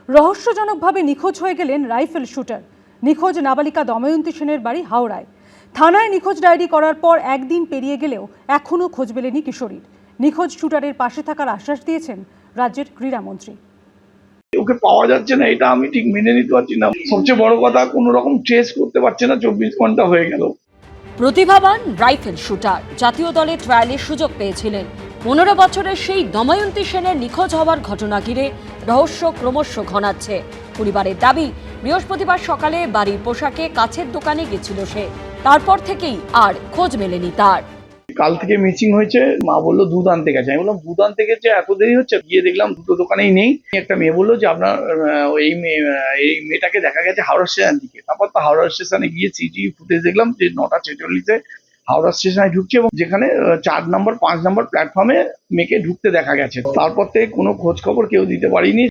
রহস্যজনকভাবে নিখোঁজ হয়ে গেলেন রাইফেল শুটার। নিখোঁজ নাবালিকা দময়ন্তী সেনের বাড়ি হাওড়ায়। থানায় নিখোঁজ ডায়েরি করার পর একদিন পেরিয়ে গেলেও এখনও খোঁজ মেলেনি কিশোরীর। নিখোঁজ শুটারের পাশে থাকার আশ্বাস দিয়েছেন রাজ্যের ক্রীড়ামন্ত্রী। ওকে পাওয়া যাচ্ছে না, এটা আমি ঠিক মেনে নিতে পারছি না। সবচেয়ে বড় কথা, কোনো রকম ট্রেস করতে পারছে না। 24 ঘন্টা হয়ে গেল। প্রতিভাবান রাইফেল শুটার জাতীয় দলে ট্রায়ালের সুযোগ পেয়েছিলেন। 15 বছরের সেই দময়ন্তী সেনের নিখোঁজ হওয়ার ঘটনা ঘিরে রহস্য ক্রমশ ঘনাচ্ছে। পরিবারের দাবি, বৃহস্পতিবার সকালে বাড়ির পোশাকে কাছের দোকানে গেছিল সে। তারপর থেকেই আর খোঁজ মেলেনি তার। কাল থেকে মিসিং হয়েছে। মা বললো দুধ আনতে গেছে। আমি বললাম দুধ আনতে গেছে, এত দেরি হচ্ছে? গিয়ে দেখলাম দুটো দোকানেই নেই। একটা মেয়ে বললো যে আপনার এই মেয়েটাকে দেখা গেছে হাওড়া স্টেশন দিকে। তারপর তো হাওড়া স্টেশনে গিয়ে সিসিটিভি ফুটেজ দেখলাম যে 9:46-এ হাওড়া স্টেশনে ঢুকছে এবং যেখানে 4 নম্বর 5 নম্বর প্ল্যাটফর্মে মেয়েকে ঢুকতে দেখা গেছে। তারপর থেকে কোনো খোঁজ খবর কেউ দিতে পারিনি।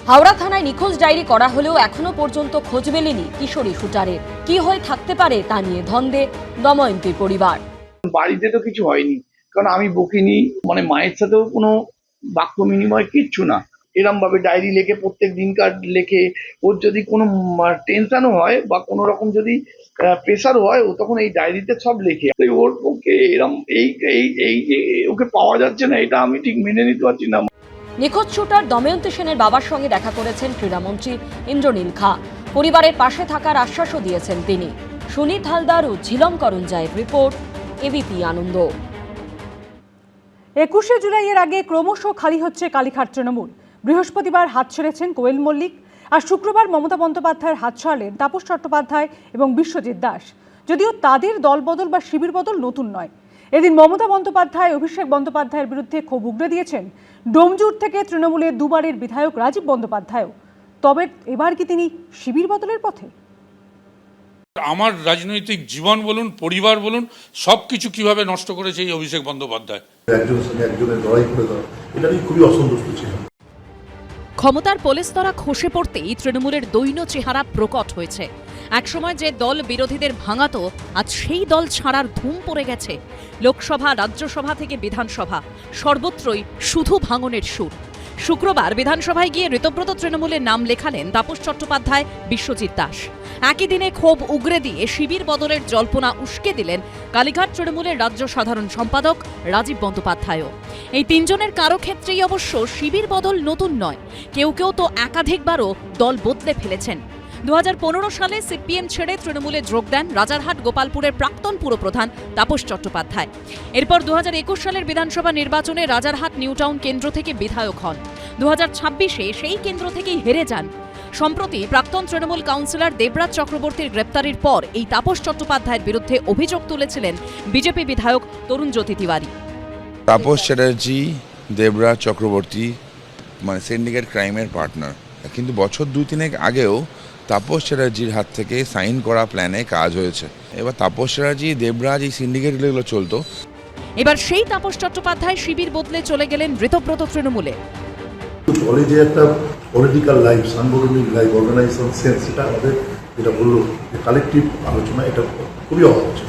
হাওড়া থানায় নিখোঁজ ডায়েরি করা হলেও এখনো পর্যন্ত খোঁজ মেলেনি কিশোরী শুটারের। কি হয়ে থাকতে পারে তা নিয়ে ধন্দে দময়ন্তীর পরিবার। বাড়িতে তো কিছু হয়নি, কারণ আমি বকিনি, মানে মায়ের সাথেও কোনো বাক্য বিনিময় কিচ্ছু না। এরম ভাবে ডায়েরি লেখে, প্রত্যেক দিনকার লেখে। ওর যদি কোনো টেনশনও হয় বা কোনো রকম যদি প্রেশার হয়, ও তখন এই ডায়েরিতে সব লেখে। ওর পক্ষে এরম এই ওকে পাওয়া যাচ্ছে না, এটা আমি ঠিক মেনে নিতে পারছি না। নিখোঁজ শুটার দময়ন্তী সেনের বাবার সঙ্গে দেখা করেছেন ক্রীড়ামন্ত্রী ইন্দ্রনীল খা। পরিবারের পাশে থাকার আশ্বাসও দিয়েছেন তিনি। সুনীত হালদার ও ঝিলম করঞ্জায়ের রিপোর্ট, এবিপি আনন্দ। 21শে জুলাইয়ের আগে ক্রমশ খালি হচ্ছে কালীঘাট তৃণমূল। বৃহস্পতিবার হাত ছেড়েছেন কোয়েল মল্লিক, আর শুক্রবার মমতা বন্দ্যোপাধ্যায়ের হাত ছাড়লেন তাপস চট্টোপাধ্যায় এবং বিশ্বজিৎ দাস। যদিও তাদের দলবদল বা শিবির বদল নতুন নয়। এদিন মমতা বন্দ্যোপাধ্যায় অভিষেক বন্দ্যোপাধ্যায়ের বিরুদ্ধে ক্ষোভ উগরে দিয়েছেন ডোমজুর থেকে তৃণমূলের দুবারের বিধায়ক রাজীব বন্দ্যোপাধ্যায়ও। তবে এবার কি তিনি শিবির বদলের পথে? আমার রাজনৈতিক জীবন বলুন, পরিবার বলুন, সবকিছু কিভাবে নষ্ট করেছে এই অভিষেক বন্দ্যোপাধ্যায়। একজনের সঙ্গে একজনের লড়াই করে দেওয়া, এটা নিয়ে খুবই অসন্তুষ্ট ছিল। ক্ষমতার পোলেস্তরা খসে পড়তেই তৃণমূলের দৈন্য চেহারা প্রকট হয়েছে। একসময় যে দল বিরোধীদের ভাঙাতো, আজ সেই দল ছাড়ার ধুম পড়ে গেছে। লোকসভা, রাজ্যসভা থেকে বিধানসভা, সর্বত্রই শুধু ভাঙনের সুর। শুক্রবার বিধানসভায় গিয়ে ঋতব্রত তৃণমূলের নাম লেখালেন তাপস চট্টোপাধ্যায়, বিশ্বজিৎ দাস। একই দিনে ক্ষোভ উগরে দিয়ে শিবির বদলের জল্পনা উস্কে দিলেন কালীঘাট তৃণমূলের রাজ্য সাধারণ সম্পাদক রাজীব বন্দ্যোপাধ্যায়ও। এই তিনজনের কারো ক্ষেত্রেই অবশ্য শিবির বদল নতুন নয়। কেউ কেউ তো একাধিকবারও দল বদলে ফেলেছেন। 2015 সালে সিপিএম ছেড়ে তৃণমূলে যোগ দেন রাজারহাট গোপালপুরের প্রাক্তন পুরপ্রধান তাপস চট্টোপাধ্যায়। এরপর 2021 সালের বিধানসভা নির্বাচনে রাজারহাট নিউটাউন কেন্দ্র থেকে বিধায়ক হন। 2026-এ সেই কেন্দ্র থেকেই হেরে যান। সম্প্রতি প্রাক্তন তৃণমূল কাউন্সিলর দেবরাজ চক্রবর্তীর গ্রেপ্তারির পর এই তাপস চট্টোপাধ্যায়ের বিরুদ্ধে অভিযোগ তুলেছিলেন বিজেপি বিধায়ক তরুণ জ্যোতি তিওয়ারি। তাপস চ্যাটার্জি, দেবরাজ চক্রবর্তী মানে সিন্ডিকেট ক্রাইমের পার্টনার, কিন্তু বছর 2-3 আগেও তাপস চ্যাটার্জির হাত থেকে সাইন করা প্ল্যানে কাজ হয়েছে। এবার তাপস চ্যাটার্জি, দেবরাজ, এই সিন্ডিকেটগুলো চলতো। এবার সেই তাপস চট্টোপাধ্যায় শিবির বদলে চলে গেলেন ঋতব্রত তৃণমূলে। দলে যে একটা পলিটিক্যাল লাইফ, সাংগঠনিক লাইফ, অর্গানাইজেশন সেন্স, সেটা আমাদের যেটা বললো যে কালেকটিভ আলোচনা, এটা খুবই অভাব ছিল।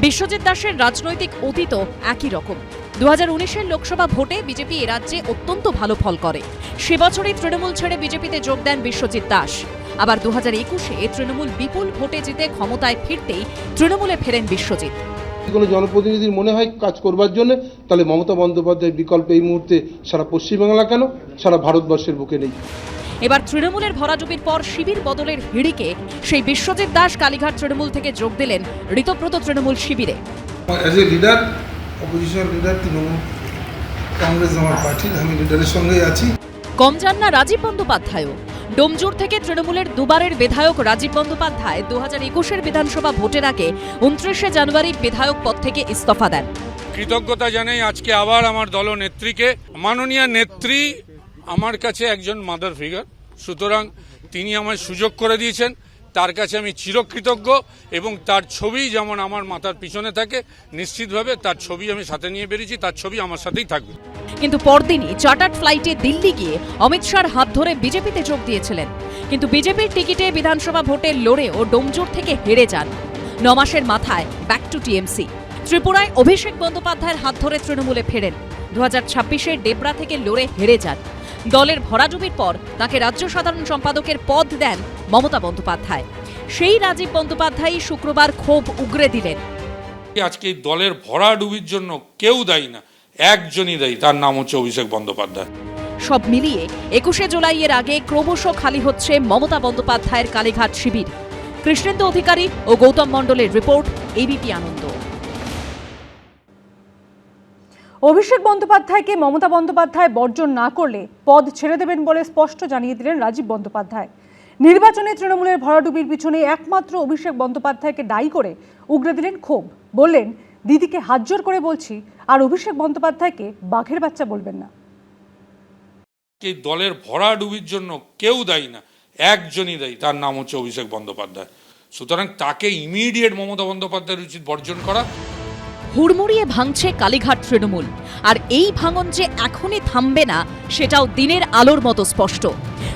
বিশ্বজিৎ দাসের রাজনৈতিক অতীতও একই রকম। 2019-এর লোকসভা ভোটে বিজেপি এ রাজ্যে অত্যন্ত ভালো ফল করে। সে বছরই তৃণমূল ছেড়ে বিজেপিতে যোগ দেন বিশ্বজিৎ দাস। আবার 2021-এ তৃণমূল বিপুল ভোটে জিতে ক্ষমতায় ফিরতেই তৃণমূলে ফেরেন বিশ্বজিৎ। কোনো জনপ্রতিনিধির মনে হয় কাজ করবার জন্য, তাহলে মমতা বন্দ্যোপাধ্যায়ের বিকল্প এই মুহূর্তে সারা পশ্চিমবাংলা কেন, সারা ভারতবর্ষের বুকে নেই। এবার তৃণমূলের ভরাডুবির পর শিবির বদলের হিড়িকে সেই বিশ্বজিৎ দাস কালীঘাট তৃণমূল থেকে যোগ দিলেন ঋতব্রত তৃণমূল শিবিরে। As a leader, opposition leader, Trinamool Congress আমার পার্টি, আমি লিডারের সঙ্গেই আছি। কম যান না রাজীব বন্দ্যোপাধ্যায়ও। ডোমজুর থেকে তৃণমূলের দুবারের বিধায়ক রাজীব বন্দ্যোপাধ্যায় 2021-এর বিধানসভা ভোটের আগে 29শে জানুয়ারি বিধায়ক পদ থেকে ইস্তফা দেন। কৃতজ্ঞতা জানাই আজকে আবার আমার দলনেত্রীকে। মাননীয় নেত্রী আমার কাছে একজন মাদার ফিগার, সুতরাং তিনি আমায় সুযোগ করে দিয়েছেন, তার কাছে আমি চিরকৃতজ্ঞ। এবং তার ছবি যেমন আমার মাথার পিছনে থাকে, নিশ্চিতভাবে তার ছবি আমি সাথে নিয়ে বেরিয়েছি, তার ছবি আমার সাথেই থাকবে। কিন্তু পরদিনই চার্টার্ড ফ্লাইটে দিল্লি গিয়ে অমিত শাহর হাত ধরে বিজেপিতে যোগ দিয়েছিলেন। কিন্তু বিজেপির টিকিটে বিধানসভা ভোটে লড়েও ডোমজুর থেকে হেরে যান। 9 মাসের মাথায় ব্যাক টু টিএমসি। ত্রিপুরায় অভিষেক বন্দ্যোপাধ্যায়ের হাত ধরে তৃণমূলে ফেরেন। 2026-এ ডেবরা থেকে লড়ে হেরে যান। দলের ভরাডুবির পর তাকে রাজ্য সাধারণ সম্পাদকের পদ দেন মমতা বন্দ্যোপাধ্যায়। সেই রাজীব বন্দ্যোপাধ্যায় শুক্রবার ক্ষোভ উগরে দিলেন। আজকে এই দলের ভরাডুবির জন্য কেউ দায়ী না, একজনই দায়ী, তার নাম হচ্ছে অভিষেক বন্দ্যোপাধ্যায়। সব মিলিয়ে 21শে জুলাইয়ের আগে ক্রমশ খালি হচ্ছে মমতা বন্দ্যোপাধ্যায়ের কালীঘাট শিবির। কৃষ্ণেন্দু অধিকারী ও গৌতম মণ্ডলের রিপোর্ট, এবিপি আনন্দ। অভিষেক বন্দ্যোপাধ্যায়কে মমতা বন্দ্যোপাধ্যায় বর্জন না করলে পদ ছেড়ে দেবেন বলে স্পষ্ট জানিয়ে দিলেন রাজীব বন্দ্যোপাধ্যায়। নির্বাচনে তৃণমূলের ভরাডুবির পিছনে একমাত্র অভিষেক বন্দ্যোপাধ্যায়কে দায়ী করে উগরে দিলেন ক্ষোভ। বললেন, দিদিকে হাতজোড় করে বলছি, আর অভিষেক বন্দ্যোপাধ্যায়কে বাঘের বাচ্চা বলবেন না। এই দলের ভরাডুবির জন্য কেউ দায়ী না, একজনই দায়ী, তার নাম হচ্ছে অভিষেক বন্দ্যোপাধ্যায়। সুতরাং তাকে ইমিডিয়েট মমতা বন্দ্যোপাধ্যায়ের উচিত বর্জন করা। হুড়মুড়িয়ে ভাঙছে কালীঘাট তৃণমূল, আর এই ভাঙন যে এখনই থামবে না সেটাও দিনের আলোর মতো স্পষ্ট।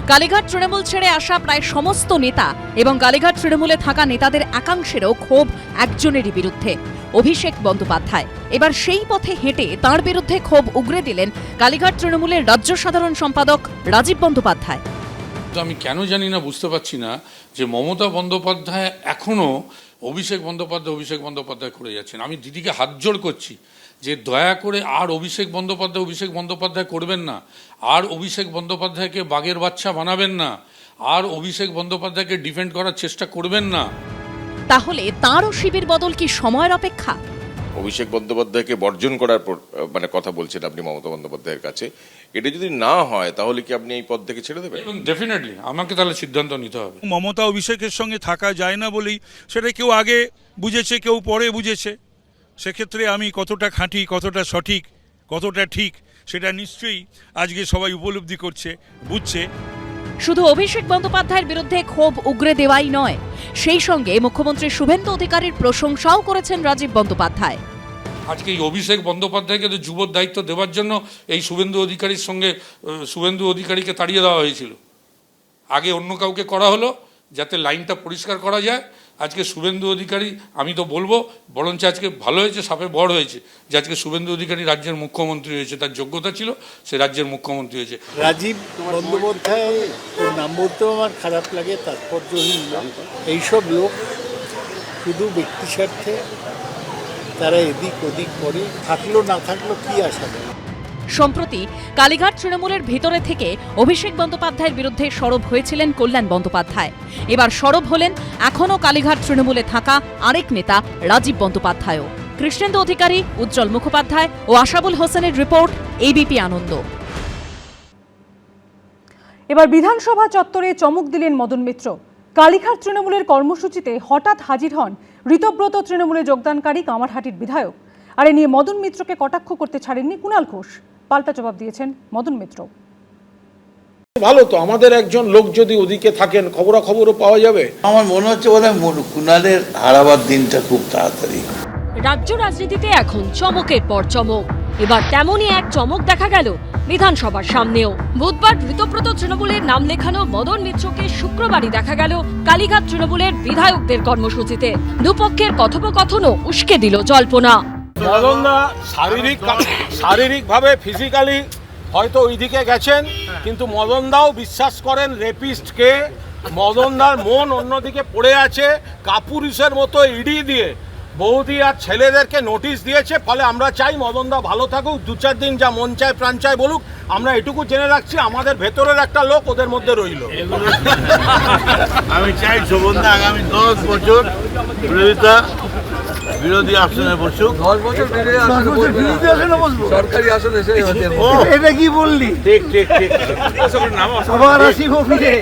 কালীঘাট তৃণমূল ছেড়ে আসা প্রায় সমস্ত নেতা এবং কালীঘাট তৃণমূলে থাকা নেতাদের একাংশেরও ক্ষোভ একজনেরই বিরুদ্ধে, অভিষেক বন্দ্যোপাধ্যায়। এবার সেই পথে হেঁটে তাঁর বিরুদ্ধে ক্ষোভ উগরে দিলেন কালীঘাট তৃণমূলের রাজ্য সাধারণ সম্পাদক রাজীব বন্দ্যোপাধ্যায়। আমি কেন জানি না, বুঝতে পারছি না যে মমতা বন্দ্যোপাধ্যায় এখনো অভিষেক বন্দ্যোপাধ্যায় করে যাচ্ছেন। আমি দিদিকে হাত জোড় করছি যে দয়া করে আর অভিষেক বন্দ্যোপাধ্যায় করবেন না, আর অভিষেক বন্দ্যোপাধ্যায়কে বাঘের বাচ্চা বানাবেন না, আর অভিষেক বন্দ্যোপাধ্যায়কে ডিফেন্ড করার চেষ্টা করবেন না। তাহলে তাঁরও শিবির বদল কি সময়ের অপেক্ষা? অভিষেক বন্দ্যোপাধ্যায়কে বর্জন করার কথা বলছেন আপনি মমতা বন্দ্যোপাধ্যায়ের কাছে, এটা যদি না হয় তাহলে কি আপনি এই পদ থেকে ছেড়ে দেবেন? ডেফিনেটলি আমাকে তাহলে সিদ্ধান্ত নিতে হবে। মমতা অভিষেকের সঙ্গে থাকা যায় না বলেই সেটা কেউ আগে বুঝেছে, কেউ পরে বুঝেছে। সেক্ষেত্রে আমি কতটা খাঁটি, কতটা সঠিক, কতটা ঠিক, সেটা নিশ্চয়ই আজকে সবাই উপলব্ধি করছে, বুঝছে। শুধু অভিষেক বন্দ্যোপাধ্যায়ের বিরুদ্ধে ক্ষোভ উগরে দেওয়াই নয়, সেই সঙ্গে মুখ্যমন্ত্রী শুভেন্দু অধিকারীর প্রশংসাও করেছেন রাজীব বন্দ্যোপাধ্যায়। আজকে এই অভিষেক বন্দ্যোপাধ্যায়কে তো যুবর দায়িত্ব দেওয়ার জন্য এই শুভেন্দু অধিকারীকে তাড়িয়ে দেওয়া হয়েছিল। আগে অন্য কাউকে করা হলো যাতে লাইনটা পরিষ্কার করা যায়। আজকে শুভেন্দু অধিকারী, আমি তো বলবো বরঞ্চ আজকে ভালো হয়েছে, সাপে বড় হয়েছে যে আজকে শুভেন্দু অধিকারী রাজ্যের মুখ্যমন্ত্রী হয়েছে। তার যোগ্যতা ছিল, সে রাজ্যের মুখ্যমন্ত্রী হয়েছে। রাজীব বন্দ্যোপাধ্যায় নাম বলতেও আমার খারাপ লাগে, তাৎপর্যহীন লোক। এইসব লোক শুধু ব্যক্তি স্বার্থে তারা এদিক ওদিক করে, থাকলো না থাকলো কি আশা করে। সম্প্রতি কালীঘাট তৃণমূলের ভিতরে থেকে অভিষেক বন্দ্যোপাধ্যায়ের বিরুদ্ধে সরব হয়েছিলেন কল্যাণ বন্দ্যোপাধ্যায়। এবার সরব হলেন এখনও কালীঘাট তৃণমূলে থাকা আরেক নেতা রাজীব বন্দ্যোপাধ্যায়ও। কৃষ্ণেন্দু অধিকারী, উজ্জ্বল মুখোপাধ্যায় ও আশাবুল হোসেনের রিপোর্ট, এবিপি আনন্দ। এবার বিধানসভা চত্বরে চমক দিলেন মদন মিত্র। কালীঘাট তৃণমূলের কর্মসূচিতে হঠাৎ হাজির হন ঋতব্রত তৃণমূলে যোগদানকারী কামারহাটির বিধায়ক। আর এ নিয়ে মদন মিত্রকে কটাক্ষ করতে ছাড়েননি কুণাল ঘোষ। পাল্টা জবাব দিয়েছেন মদন মিত্র। ভালো তো, আমাদের একজন লোক যদি ওদিকে থাকেন খবরাখবরও পাওয়া যাবে। আমার মনে হচ্ছে কুণালের হারাবার দিনটা খুব তাড়াতাড়ি। রাজ্য রাজনীতিতে এখন চমকের পর চমক। এবার তেমনই এক চমক দেখা গেল বিধানসভার সামনেও। বুধবার ঋতব্রত তৃণমূলের নাম লেখানো মদন মিত্রকে শুক্রবারই দেখা গেল কালীঘাট তৃণমূলের বিধায়কদের কর্মসূচিতে। দুপক্ষের কথোপকথনও উস্কে দিল জল্পনা। মদনদা শারীরিকভাবে ফিজিক্যালি হয়তো ওইদিকে গেছেন, কিন্তু মদনদাও বিশ্বাস করেন রেপিস্টকে। মদনদার মন অন্যদিকে পড়ে আছে। কাপুরুষের মতো ইডি দিয়ে বৌদি আর ছেলেদেরকে নোটিশ দিয়েছে। ফলে আমরা চাই মদনদা ভালো থাকুক, 2-4 দিন যা মন চায় প্রাণ চায় বলুক। আমরা এটুকু জেনে রাখছি, আমাদের ভেতরের একটা লোক ওদের মধ্যে রইল। আমি চাই শোভনদা আগামী 10 বছর বিরোধী আসনে বসুক। 10 বছর বিরোধী আসনে বসবো, সরকারি আসনে। এটা কি বললি? ঠিক ঠিক ঠিক। আবার আসিব ফিরে।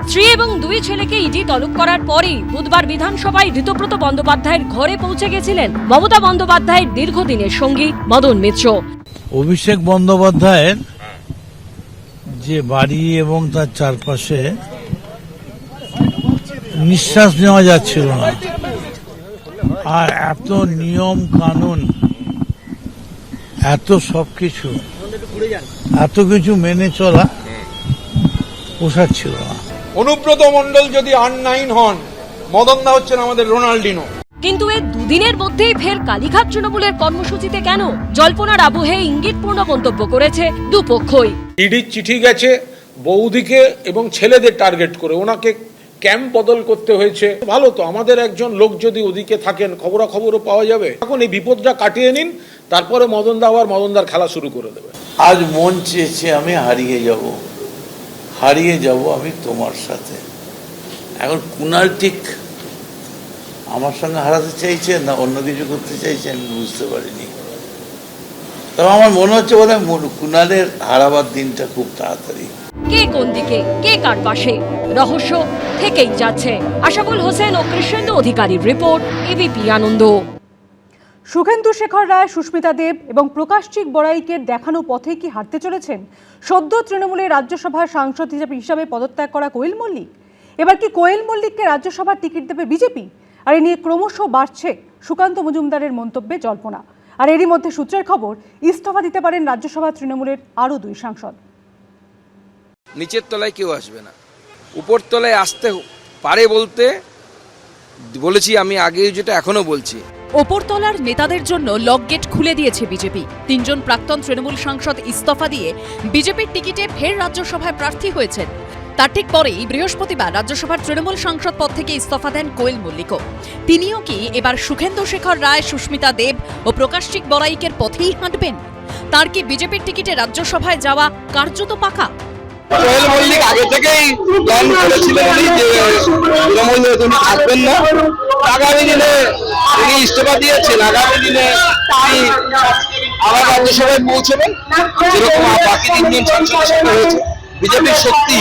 স্ত্রী এবং 2 ছেলেকে ইডি তলব করার পরেই বুধবার বিধানসভায় ঋতব্রত বন্দ্যোপাধ্যায়ের ঘরে পৌঁছে গেছিলেন মমতা বন্দ্যোপাধ্যায়ের দীর্ঘদিনের সঙ্গী মদন মিত্র। অভিষেক বন্দ্যোপাধ্যায়ের যে বাড়ি এবং তার চারপাশে নিঃশ্বাস নেওয়া যাচ্ছিল না। আর এত নিয়ম কানুন, এত সবকিছু, এত কিছু মেনে চলা পোষাচ্ছিল না। অনুব্রত মণ্ডল যদি R9 হন, মদনদা হচ্ছেন আমাদের রোনাল্ডিনো। কিন্তু এই দুদিনের মধ্যেই ফের কালীঘাট তৃণমূলের কর্মসূচিতে কেন? জল্পনার আবহে ইঙ্গিতপূর্ণ মন্তব্য করেছে দুপক্ষই। ইডির চিঠি গেছে বৌদিকে এবং ছেলেদের টার্গেট করে, ওনাকে ক্যাম্প বদল করতে হয়েছে। ভালো তো, আমাদের একজন লোক যদি ওদিকে থাকেন খবরাখবরও পাওয়া যাবে। এখন এই বিপদটা কাটিয়ে নিন, তারপরে মদনদা আবার মদনদার খেলা শুরু করে দেবে। আজ মন চেয়েছে আমি হারিয়ে যাব আমি তোমার সাথে। এখন কুণাল ঠিক আমার সঙ্গে হারাতে চাইছেন না অন্য কিছু করতে চাইছেন বুঝতে পারিনি। তবে আমার মনে হচ্ছে বোধহয় কুণালের হারাবার দিনটা খুব তাড়াতাড়ি। কে কোন দিকে, কে কার পাশে, রহস্য থেকেই যাচ্ছে। আশাফুল হোসেন ও কৃষ্ণেন্দু অধিকারীর রিপোর্ট, এবিপি আনন্দ। সুখেন্দু শেখর রায়, সুস্মিতা দেব এবং প্রকাশচিক বড়াইকের দেখানো পথে কি হাঁটতে চলেছেন সদ্য তৃণমূলের রাজ্যসভার সাংসদ হিসাবে পদত্যাগ করা কোয়েল মল্লিক? এবার কি কোয়েল মল্লিককে রাজ্যসভার টিকিট দেবে বিজেপি? আর এ নিয়ে ক্রমশ বাড়ছে সুকান্ত মজুমদারের মন্তব্যে জল্পনা। আর এরই মধ্যে সূত্রের খবর, ইস্তফা দিতে পারেন রাজ্যসভা তৃণমূলের আরও 2 সাংসদ। নিচের তলায় কেউ আসবে না, উপর তলায় আসতে পারে বলতে বলেছি আমি আগেই, যেটা এখনো বলছি। ওপরতলার নেতাদের জন্য লক গেট খুলে দিয়েছে বিজেপি। 3 জন প্রাক্তন তৃণমূল সাংসদ ইস্তফা দিয়ে বিজেপির টিকিটে ফের রাজ্যসভায় প্রার্থী হয়েছেন। তার ঠিক পরেই বৃহস্পতিবার রাজ্যসভার তৃণমূল সাংসদ পদ থেকে ইস্তফা দেন কোয়েল মল্লিকও। তিনিও কি এবার সুখেন্দু শেখর রায়, সুস্মিতা দেব ও প্রকাশচিক বড়াইকের পথেই হাঁটবেন? তার কি বিজেপির টিকিটে রাজ্যসভায় যাওয়া কার্যত পাকা? কোয়েল মল্লিক আগে থেকেই প্ল্যান করেছিলেন যে তৃণমূলে তিনি থাকবেন না। আগামী দিনে তিনি ইস্তফা দিয়েছেন, আগামী দিনে তিনি আবার রাজ্যসভায় পৌঁছবেন, যেরকম বাকি 3 জন সাংসদের সাথে হয়েছে। বিজেপির শক্তি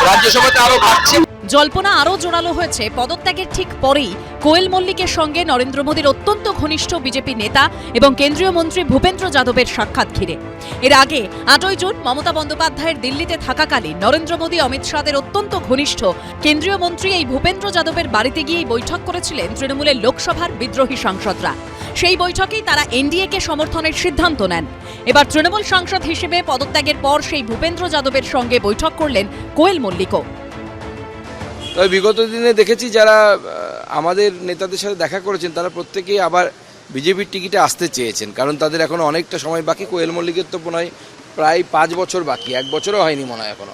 রাজ্যসভাতে আরো বাড়ছে। জল্পনা আরও জোরালো হয়েছে পদত্যাগের ঠিক পরেই কোয়েল মল্লিকের সঙ্গে নরেন্দ্র মোদীর অত্যন্ত ঘনিষ্ঠ বিজেপি নেতা এবং কেন্দ্রীয় মন্ত্রী ভূপেন্দ্র যাদবের সাক্ষাৎ ঘিরে। এর আগে 8ই জুন মমতা বন্দ্যোপাধ্যায়ের দিল্লিতে থাকাকালীন নরেন্দ্র মোদী, অমিত শাহের অত্যন্ত ঘনিষ্ঠ কেন্দ্রীয় মন্ত্রী এই ভূপেন্দ্র যাদবের বাড়িতে গিয়ে বৈঠক করেছিলেন তৃণমূলের লোকসভার বিদ্রোহী সাংসদরা। সেই বৈঠকেই তারা এনডিএকে সমর্থনের সিদ্ধান্ত নেন। এবার তৃণমূল সাংসদ হিসেবে পদত্যাগের পর সেই ভূপেন্দ্র যাদবের সঙ্গে বৈঠক করলেন কোয়েল মল্লিকও। তবে বিগত দিনে দেখেছি যারা আমাদের নেতাদের সাথে দেখা করেছেন তারা প্রত্যেকেই আবার বিজেপির টিকিটে আসতে চেয়েছেন, কারণ তাদের এখনো অনেকটা সময় বাকি। কোয়েল মল্লিকের তো মনে হয় প্রায় 5 বছর বাকি, 1 বছরও হয়নি মনে হয় এখনো।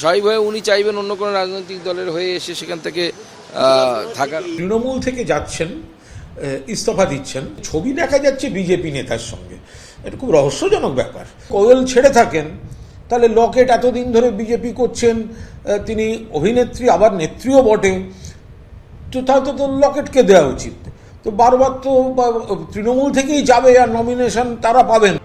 স্বাভাবিকভাবে উনি চাইবেন অন্য কোনো রাজনৈতিক দলের হয়ে এসে সেখান থেকে থাকার। তৃণমূল থেকে যাচ্ছেন, ইস্তফা দিচ্ছেন, ছবি দেখা যাচ্ছে বিজেপি নেতার সঙ্গে। এটা খুব রহস্যজনক ব্যাপার। কোয়েল ছেড়ে থাকেন তাহলে লকেট এতদিন ধরে বিজেপি করছেন, তিনি অভিনেত্রী আবার নেত্রীও বটে, তো তাহলে তো লকেটকে দেওয়া উচিত। তো বারবার তো তৃণমূল থেকেই যাবে আর নমিনেশন তারা পাবেন।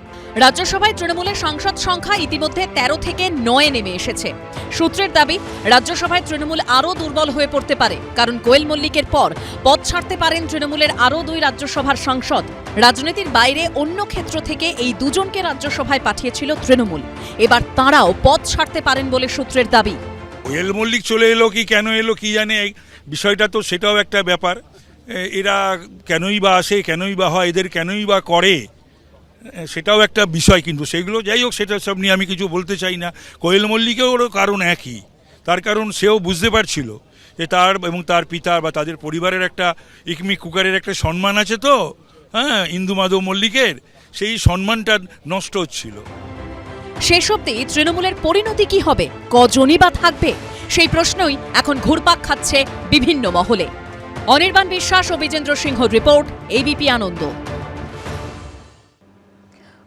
রাজ্যসভায় তৃণমূলের সাংসদ সংখ্যা ইতিমধ্যে 13 থেকে 9 নেমে এসেছে। সূত্রের দাবি, রাজ্যসভায় তৃণমূল আরও দুর্বল হয়ে পড়তে পারে, কারণ কোয়েল মল্লিকের পর পদ ছাড়তে পারেন তৃণমূলের আরও 2 রাজ্যসভার সাংসদ। রাজনীতির বাইরে অন্য ক্ষেত্র থেকে এই 2 জনকে রাজ্যসভায় পাঠিয়েছিল তৃণমূল। এবার তাঁরাও পদ ছাড়তে পারেন বলে সূত্রের দাবি। কোয়েল মল্লিক চলে এলো কি কেন এলো কি জানে, এই বিষয়টা তো সেটাও একটা ব্যাপার। এরা কেনই বা আসে, কেনই বা হয়, এদের কেনই বা করে, সেটাও একটা বিষয়। কিন্তু সেগুলো যাই হোক, সেটা সব নিয়ে আমি কিছু বলতে চাই না। কোয়েল মল্লিকেরও কারণ একই, তার কারণ সেও বুঝতে পারছিল যে তার এবং তার পিতার বা তাদের পরিবারের একটা ইকমি কুকারের একটা সম্মান আছে, তো হ্যাঁ, ইন্দু মাধব মল্লিকের সেই সম্মানটা নষ্ট হচ্ছিল। শেষ অবধি তৃণমূলের পরিণতি কি হবে, কজনই বা থাকবে, সেই প্রশ্নই এখন ঘুরপাক খাচ্ছে বিভিন্ন মহলে। অনির্বাণ বিশ্বাস ও বিজেন্দ্র সিংহর রিপোর্ট, এবিপি আনন্দ।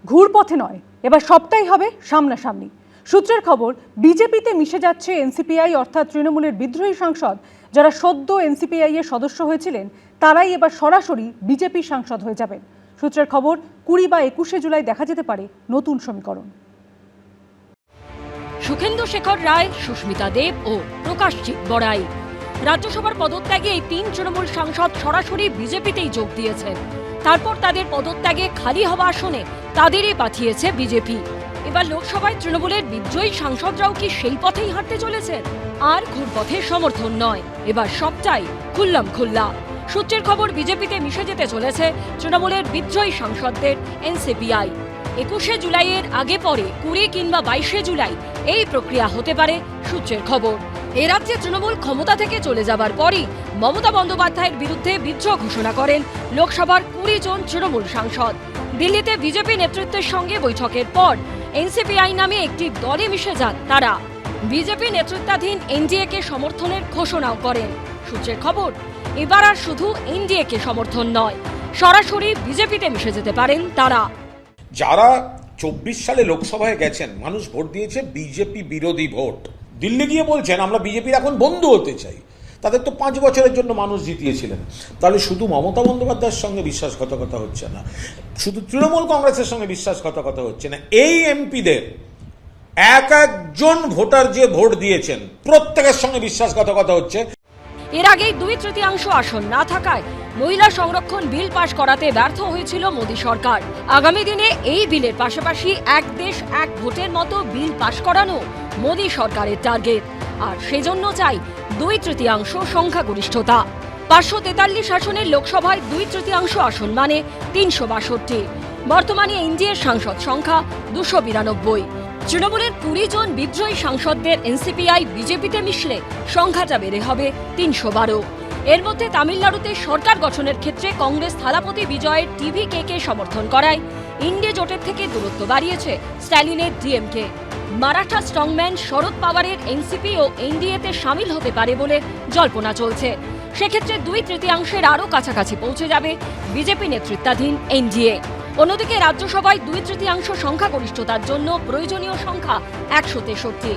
ঘুরপথে নয়, এবার সবটাই হবে সামনাসামনি। সূত্রের খবর, বিজেপিতে মিশে যাচ্ছে এনসিপিআই অর্থাৎ তৃণমূলের বিদ্রোহী সাংসদ যারা সদ্য এনসিপিআই এর সদস্য হয়েছিলেন, তারাই এবার সরাসরি বিজেপি সাংসদ হয়ে যাবেন। সূত্রের খবর, 20 বা 21শে জুলাই দেখা যেতে পারে নতুন সমীকরণ। সুখেন্দু শেখর রায়, সুস্মিতা দেব ও প্রকাশচিক বড়াই। রাজ্যসভার পদত্যাগে এই 3 তৃণমূল সাংসদ সরাসরি বিজেপিতেই যোগ দিয়েছেন। তারপর তাদের পদত্যাগে খালি হওয়া আসনে তাদেরই পাঠিয়েছে বিজেপি। এবার লোকসভায় তৃণমূলের বিদ্রোহী সাংসদরাও কি সেই পথেই হাঁটতে চলেছেন? আর ঘুরপথের সমর্থন নয়, এবার সবটাই খুল্লাম খুল্লা। সূত্রের খবর, বিজেপিতে মিশে যেতে চলেছে তৃণমূলের বিদ্রোহী সাংসদদের এনসিপিআই। 21শে জুলাইয়ের আগে পরে 20 কিংবা 22শে জুলাই এই প্রক্রিয়া হতে পারে সূত্রের খবর। এ রাজ্যে তৃণমূল ক্ষমতা থেকে চলে যাবার পরই মমতা বন্দ্যোপাধ্যায়ের বিরুদ্ধে বিদ্রোহ ঘোষণা করেন লোকসভার 20 জন তৃণমূল সাংসদ। দিল্লিতে বিজেপি নেতৃত্বের সঙ্গে বৈঠকের পর এনসিপিআই নামে একটি দলে মিশে যান তারা। বিজেপি নেতৃত্বাধীন এনডিএ-কে সমর্থনের ঘোষণাও করেন। সূত্রের খবর, এবার আর শুধু এনডিএ-কে সমর্থন নয়, সরাসরি বিজেপিতে মিশে যেতে পারেন তারা। যারা 24 সালে লোকসভায় গেছেন, মানুষ ভোট দিয়েছে বিজেপি বিরোধী ভোট, দিল্লি গিয়ে বলছেন আমরা বিজেপির এখন বন্ধু হতে চাই, তাদের তো 5 বছরের জন্য মানুষ জিতিয়েছিলেন। তাহলে শুধু মমতা বন্দ্যোপাধ্যায়ের সঙ্গে বিশ্বাসঘাতকতা হচ্ছে না, শুধু তৃণমূল কংগ্রেসের সঙ্গে বিশ্বাসঘাতকতা হচ্ছে না, এই এমপিদের একজন ভোটার যে ভোট দিয়েছেন প্রত্যেকের সঙ্গে বিশ্বাসঘাতকতা হচ্ছে। এর আগেই 2/3 আসন না থাকায় মহিলা সংরক্ষণ বিল পাশ করাতে ব্যর্থ হয়েছিল মোদী সরকার। আগামী দিনে এই বিলের পাশাপাশি এক দেশ এক ভোটের মতো বিল পাশ করানো মোদী সরকারের টার্গেট। আর সেজন্য চাই 2/3 সংখ্যাগরিষ্ঠতা। 543 আসনের লোকসভায় 2/3 আসন মানে 362। বর্তমানে এনডিএর সাংসদ সংখ্যা 292। তৃণমূলের 20 জন বিদ্রোহী সাংসদদের এনসিপিআই বিজেপিতে মিশলে সংখ্যাটা বেড়ে হবে 312। এর মধ্যে তামিলনাড়ুতে সরকার গঠনের ক্ষেত্রে কংগ্রেস থালাপতি বিজয়ের টিভিকে সমর্থন করায় ইন্ডিয়া জোটের থেকে দূরত্ব বাড়িয়েছে স্ট্যালিনের ডিএমকে। মারাঠা স্ট্রংম্যান শরদ পাওয়ারের এনসিপি ও এনডিএতে সামিল হতে পারে বলে জল্পনা চলছে। সেক্ষেত্রে 2/3 আরও কাছাকাছি পৌঁছে যাবে বিজেপি নেতৃত্বাধীন এনডিএ। অন্যদিকে রাজ্যসভায় 2/3 সংখ্যাগরিষ্ঠতার জন্য প্রয়োজনীয় সংখ্যা 163।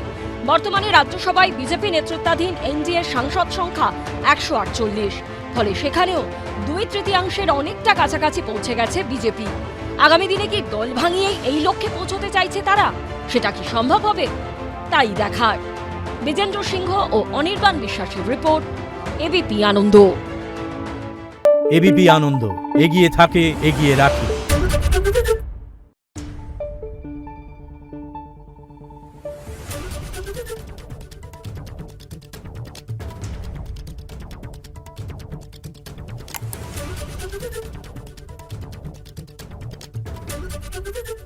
বর্তমানে রাজ্যসভায় বিজেপি নেতৃত্বাধীন এনডিএর সাংসদ সংখ্যা 148। ফলে সেখানেও 2/3 অনেকটা কাছাকাছি পৌঁছে গেছে বিজেপি। আগামী দিনে কি দল ভাঙিয়েই এই লক্ষ্যে পৌঁছতে চাইছে তারা? সেটা কি সম্ভব হবে? তাই দেখার। বিজেন্দ্র সিংহ ও অনির্বাণ বিশ্বাসের রিপোর্ট, এবিপি আনন্দ। এবিপি আনন্দ, এগিয়ে থাকে, এগিয়ে রাখে। Thank you.